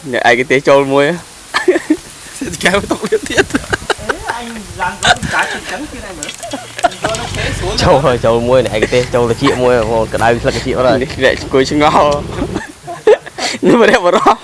Nè ai cái té trâu môi á. Kéo tóc liên thiết. Anh làm có cái trứng trắng kia này nữa. Trâu rồi trâu môi này cái té trâu là chị môi rồi cái đây là cái chị rồi. Để cuối chân ngao. Nhưng mà đẹp vào đó.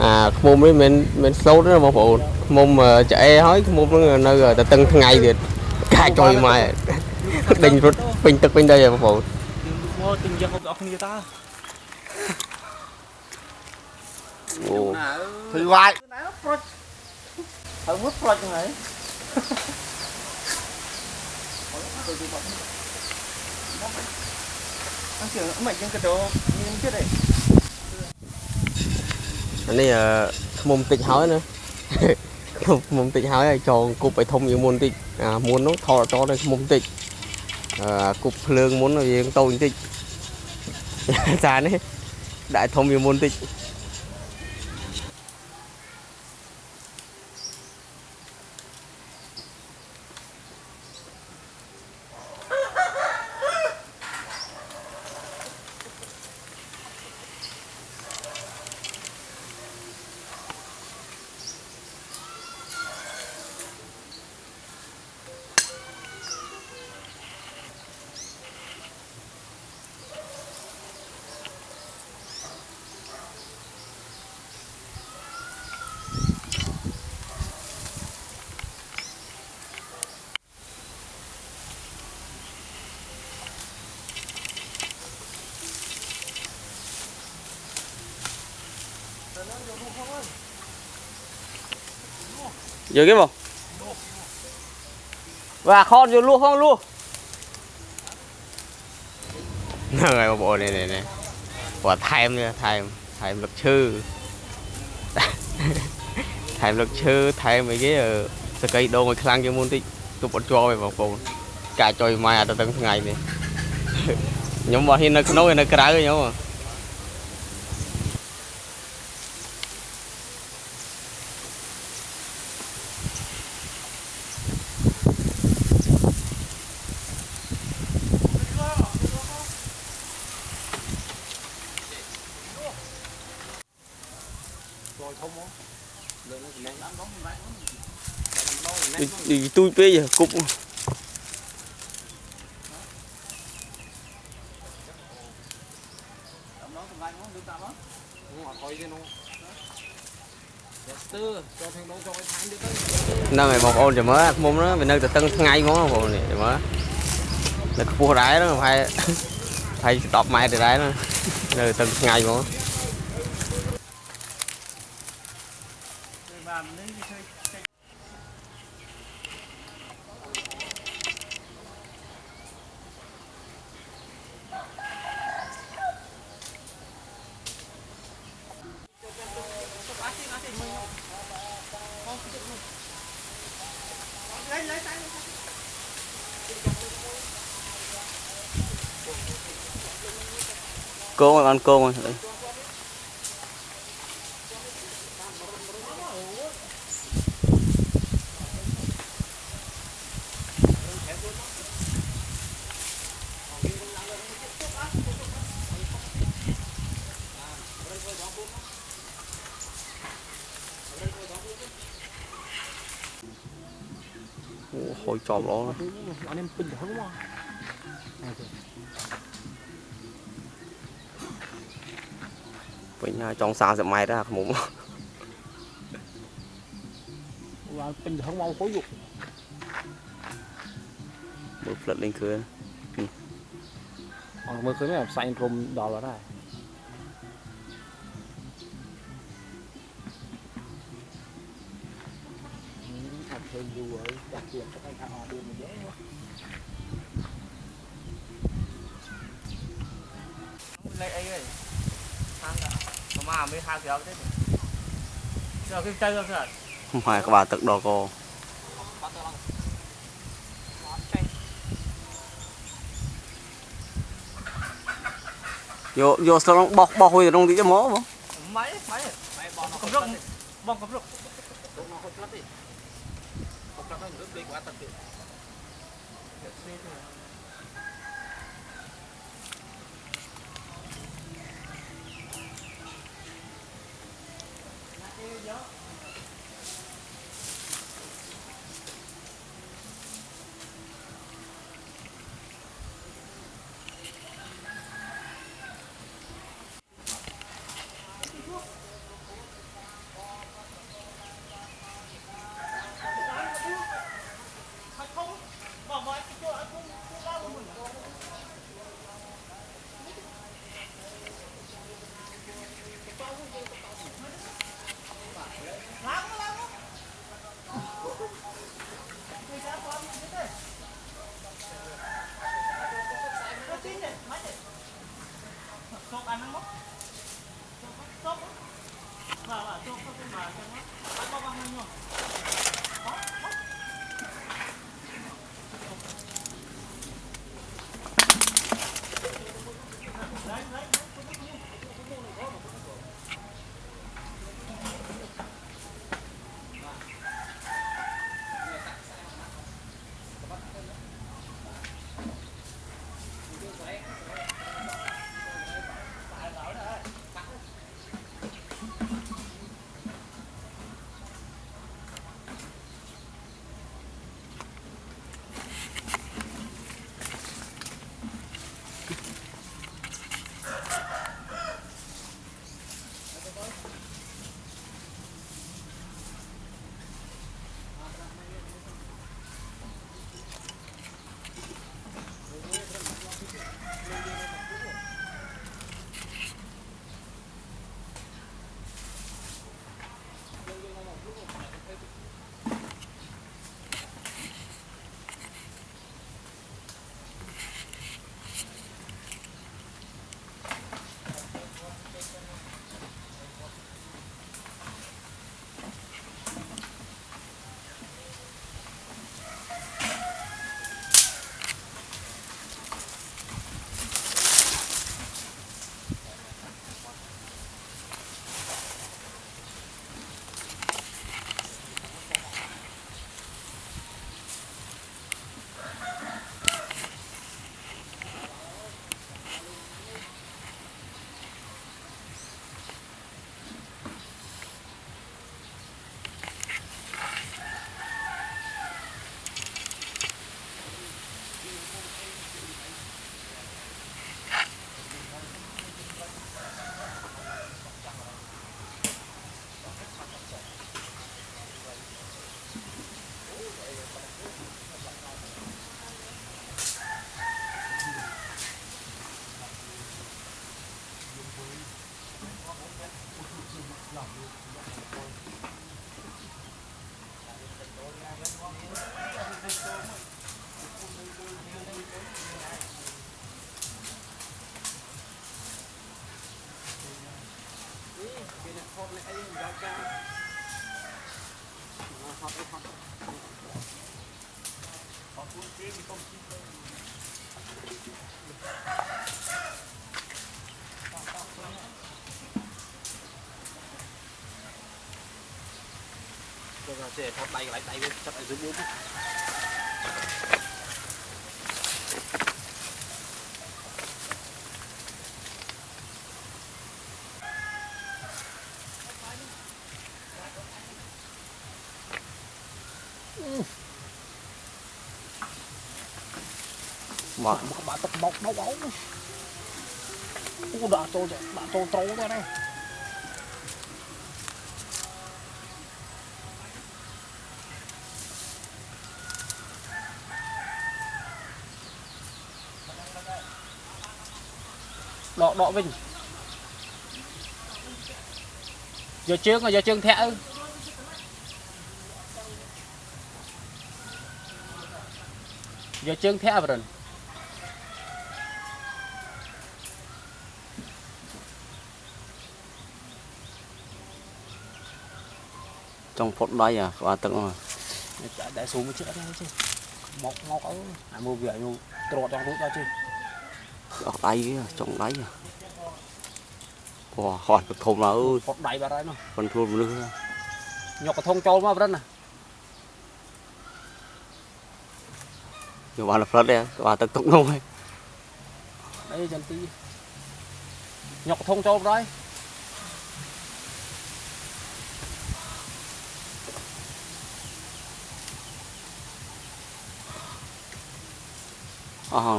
À môn mấy mình sâu đó mà phụ môn mà chạy hói môn nó nơi rồi ta tân ngày thì cài trôi mà đình rút pin tức pin đây mà phụ Mua tình dân không như ta. Thì hoài. Ở mức pro như này. Anh kiểu mày chân cái đồ như thế này. anh ấy môn tịch hói nữa môn tịch hói cho cục phải thông như môn tịch muốn nó thò cho đây môn tịch cục lương muốn là gì tôi tịch xa đấy đại thông như môn tịch giờ cái bộ và kho vô luôn không luôn này một bộ này quả thêm nha thêm luật sư thêm luật sư thêm mấy cái cây đồ người khăn cho môn tí tôi bỏ cho về vào phố cả trời mai à từng ngày này nhóm vào thì nó nói nó cái rồi nhóm mà đi tôi bây giờ cục nơi mày một ôn rồi mới môn nó mình nơi từ tân ngay món bộ này rồi mới là cua đáy đó phải phải đọc mai từ đáy đó nơi tân ngay món cô mà ăn cô mà hồi trộm đó Anh em pin không mà. với trong xa sẽ may ra không Và pin không mau khối dục. một lần lên cửa Mới khởi mấy xanh rôm đỏ là đây. Thêm dù ở đặc biệt các anh họ đưa mình dễ lấy ấy ơi hàng đã mà mới hàng kéo thế giờ cái chơi rồi không phải các bà tự đồ cô vô sao nó bọc bọc hồi trong tí cho mó không máy bong cầm rốc bong cầm rốc nó không lắm đi không lắm nó nước đi quá tận tụi Để thọt đầy lại đầy chặt ở dưới bún. Mà Bạn tập bọc nấu ấu. Đã trâu trâu ra đây. Đọ Vinh. Giờ chương thẻ. Giờ chương thẻ rồi. trong phút đấy à và tận mà Để xuống một chiếc đây chứ. Mọc ấu. Mua việc mua trộn trong núi ra chứ. ở đây trong đấy à wow hoàn được thùng là ơi Phọt đầy vào đây nó. còn thua một nữa Nhọc cái thông trâu mà rất nè. nhiều bạn là phật đấy và tận tụng không ấy Đây chân tí. Nhọc cái thông trâu đây.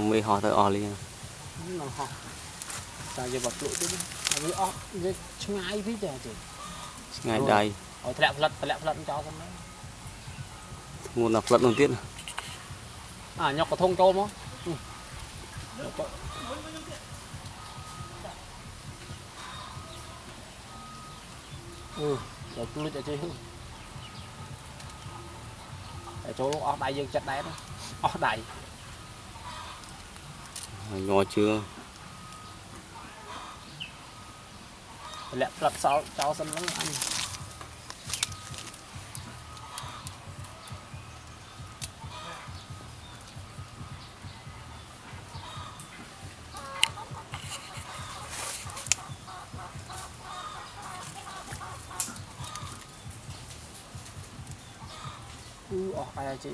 mày hỏi tới liền Nó họ. Sao giờ bật lụi đi. Với ngay phía trời chứ. ngày đây Thôi lẹ phật cho con đấy. nguồn là phật đầu tiên À nhọc cái thông trâu mà. Rồi lụi cho chứ. Để chỗ ở đây dương chặt đáy đó. Ở đây. nhỏ chưa Lẹ phật cho sân nó ăn. Đây chứ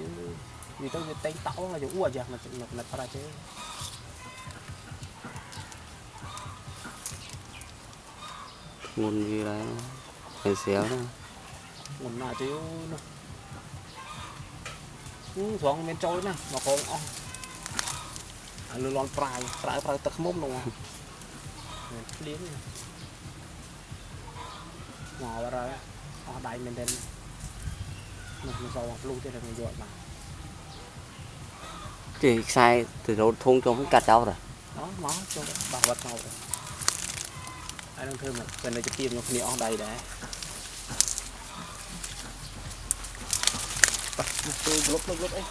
vì tôi tên tao là dùng ua giờ mà ra chứ nguồn gì đấy phải xéo đó nguồn nào chứ xuống bên trôi nè mà còn lươn lon fry tật mốc luôn liếng ngò vào rồi ở đây mình đến mình sau lưu thế là mình dọn mà thì sai từ đầu thôn cho cắt rau rồi đó nó cho bảo vật màu rồi ai đang thơm bên đây cho tiêm nó nhẹ ở đây để tôi lúc ấy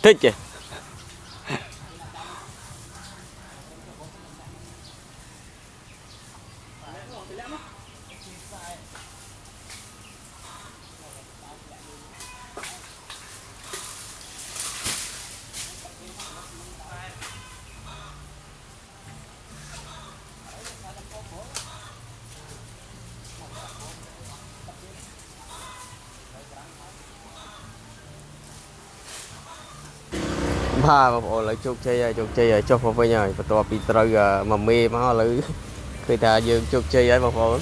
thích chứ baបងប្អូនឥឡូវជោគជ័យហើយចុះមកវិញហើយបន្ទាប់ពីត្រូវមកមេមកឥឡូវឃើញថាយើងជោគជ័យហើយបងប្អូន